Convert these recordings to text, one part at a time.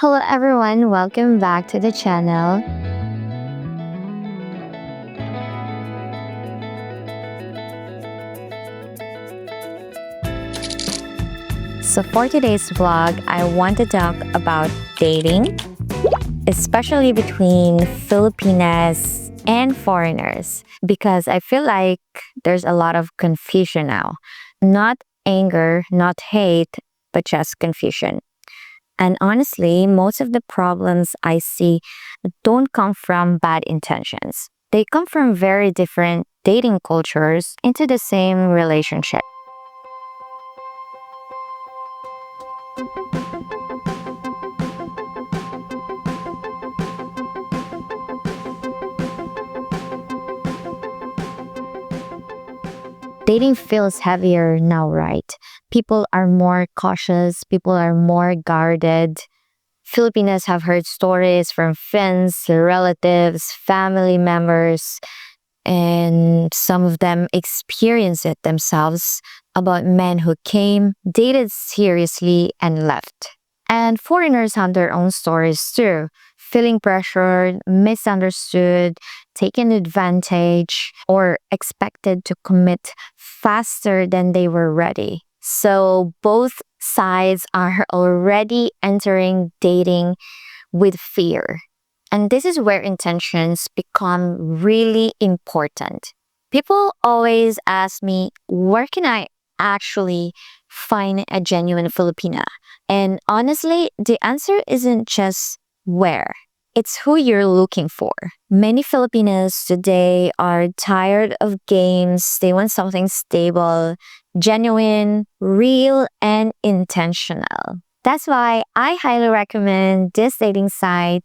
Hello everyone, welcome back to the channel. So for today's vlog, I want to talk about dating, especially between Filipinas and foreigners, because I feel like there's a lot of confusion now. Not anger, not hate, but just confusion. And honestly, most of the problems I see don't come from bad intentions. They come from very different dating cultures into the same relationship. Dating feels heavier now, right? People are more cautious, people are more guarded. Filipinos have heard stories from friends, relatives, family members, and some of them experience it themselves about men who came, dated seriously, and left. And foreigners have their own stories too, feeling pressured, misunderstood, taken advantage, or expected to commit faster than they were ready. So both sides are already entering dating with fear. And this is where intentions become really important. People always ask me, where can I actually find a genuine Filipina? And honestly, the answer isn't just where. It's who you're looking for. Many Filipinos today are tired of games. They want something stable, genuine, real, and intentional. That's why I highly recommend this dating site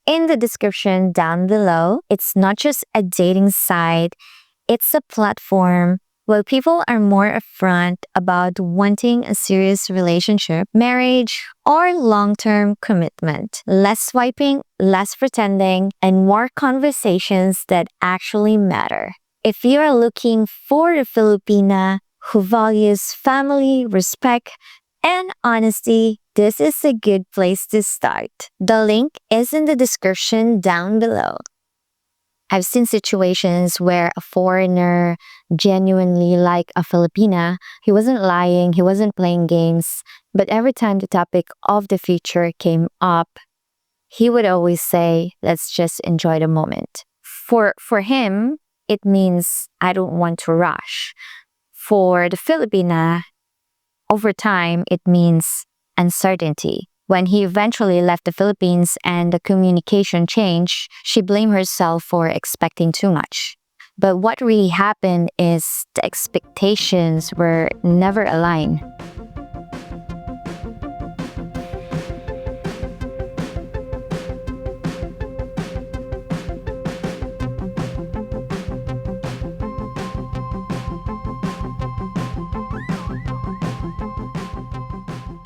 in the description down below. It's not just a dating site, it's a platform where people are more upfront about wanting a serious relationship, marriage, or long-term commitment. Less swiping, less pretending, and more conversations that actually matter. If you are looking for a Filipina who values family, respect, and honesty, this is a good place to start. The link is in the description down below. I've seen situations where a foreigner genuinely liked a Filipina. He wasn't lying, he wasn't playing games, but every time the topic of the future came up, he would always say, let's just enjoy the moment. For him, it means I don't want to rush. For the Filipina, over time, it means uncertainty. When he eventually left the Philippines and the communication changed, she blamed herself for expecting too much. But what really happened is the expectations were never aligned.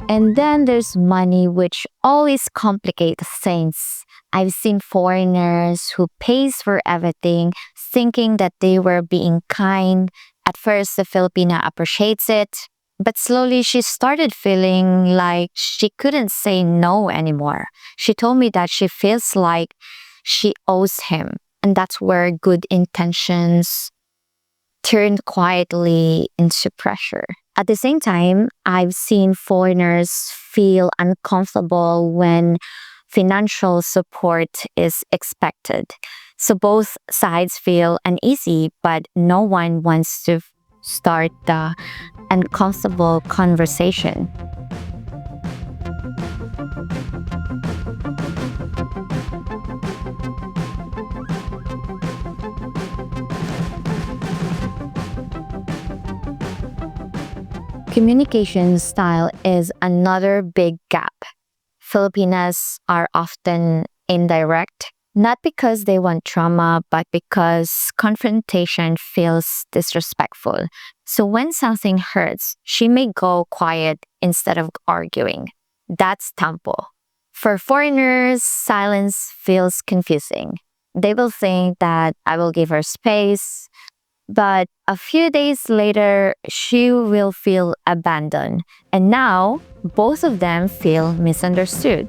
And then there's money, which always complicates things. I've seen foreigners who pays for everything, thinking that they were being kind. At first, the Filipina appreciates it, but slowly she started feeling like she couldn't say no anymore. She told me that she feels like she owes him, and that's where good intentions turned quietly into pressure. At the same time, I've seen foreigners feel uncomfortable when financial support is expected. So both sides feel uneasy, but no one wants to start the uncomfortable conversation. Communication style is another big gap. Filipinas are often indirect, not because they want drama, but because confrontation feels disrespectful. So when something hurts, she may go quiet instead of arguing. That's tampo. For foreigners, silence feels confusing. They will think that I will give her space, but a few days later, she will feel abandoned. And now, both of them feel misunderstood.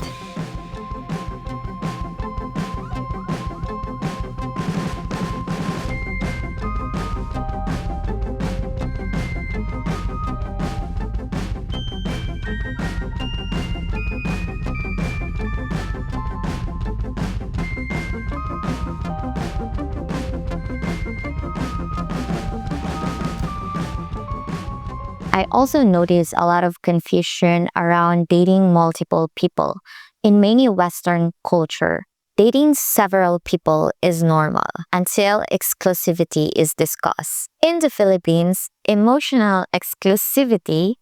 I also notice a lot of confusion around dating multiple people. In many Western culture, dating several people is normal until exclusivity is discussed. In the Philippines, emotional exclusivity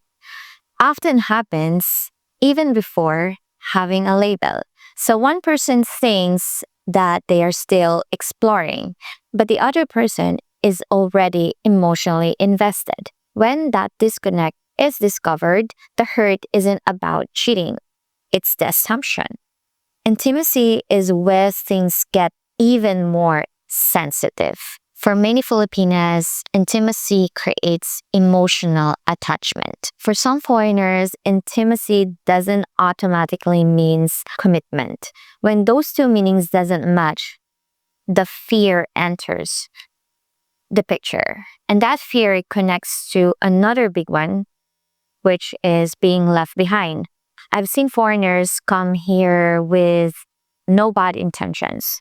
often happens even before having a label. So one person thinks that they are still exploring, but the other person is already emotionally invested. When that disconnect is discovered, the hurt isn't about cheating, it's the assumption. Intimacy is where things get even more sensitive. For many Filipinas, intimacy creates emotional attachment. For some foreigners, intimacy doesn't automatically means commitment. When those two meanings doesn't match, the fear enters the picture. And that fear connects to another big one, which is being left behind. I've seen foreigners come here with no bad intentions.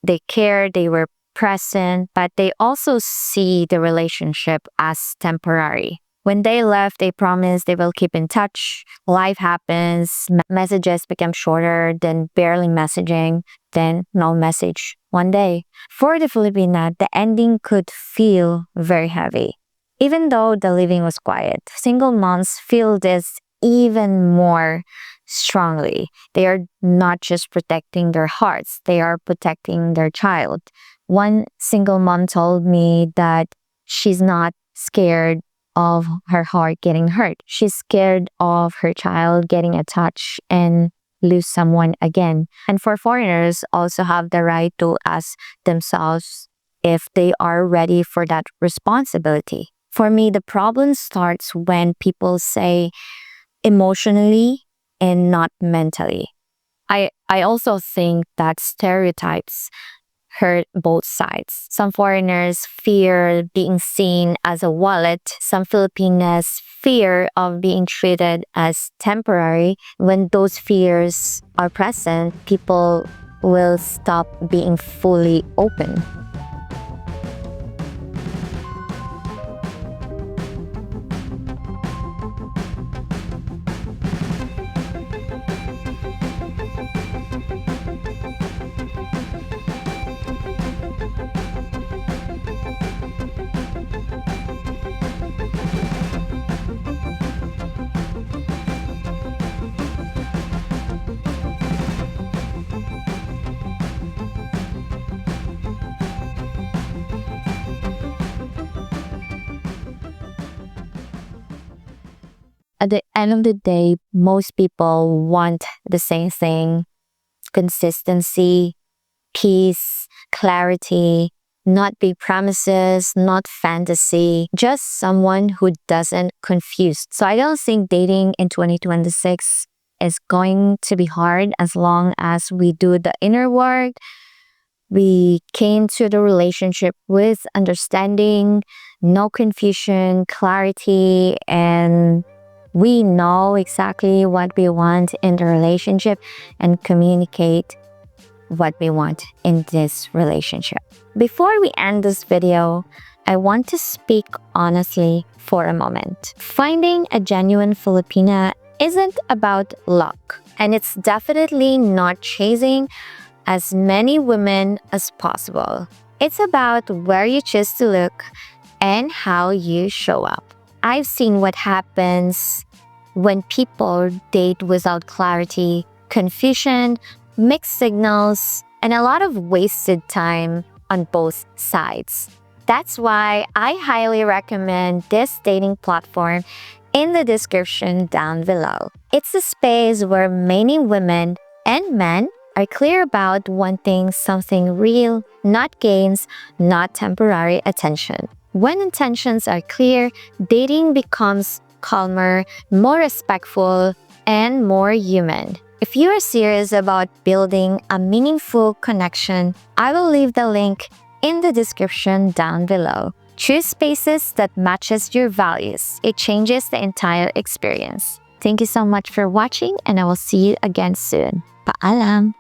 They care, they were present, but they also see the relationship as temporary. When they left, they promised they will keep in touch. Life happens, messages become shorter, then barely messaging, then no message one day. For the Filipina, the ending could feel very heavy. Even though the living was quiet, single moms feel this even more strongly. They are not just protecting their hearts, they are protecting their child. One single mom told me that she's not scared of her heart getting hurt. She's scared of her child getting attached and lose someone again. And for foreigners also have the right to ask themselves if they are ready for that responsibility. For me, the problem starts when people say emotionally and not mentally. I also think that stereotypes hurt both sides. Some foreigners fear being seen as a wallet. Some Filipinas fear of being treated as temporary. When those fears are present, people will stop being fully open. At the end of the day, most people want the same thing: consistency, peace, clarity, not big promises, not fantasy, just someone who doesn't confuse. So I don't think dating in 2026 is going to be hard as long as we do the inner work. We came to the relationship with understanding, no confusion, clarity, and we know exactly what we want in the relationship and communicate what we want in this relationship. Before we end this video, I want to speak honestly for a moment. Finding a genuine Filipina isn't about luck, and it's definitely not chasing as many women as possible. It's about where you choose to look and how you show up. I've seen what happens when people date without clarity, confusion, mixed signals, and a lot of wasted time on both sides. That's why I highly recommend this dating platform in the description down below. It's a space where many women and men are clear about wanting something real, not games, not temporary attention. When intentions are clear, dating becomes calmer, more respectful, and more human. If you are serious about building a meaningful connection, I will leave the link in the description down below. Choose spaces that matches your values. It changes the entire experience. Thank you so much for watching, and I will see you again soon. Paalam!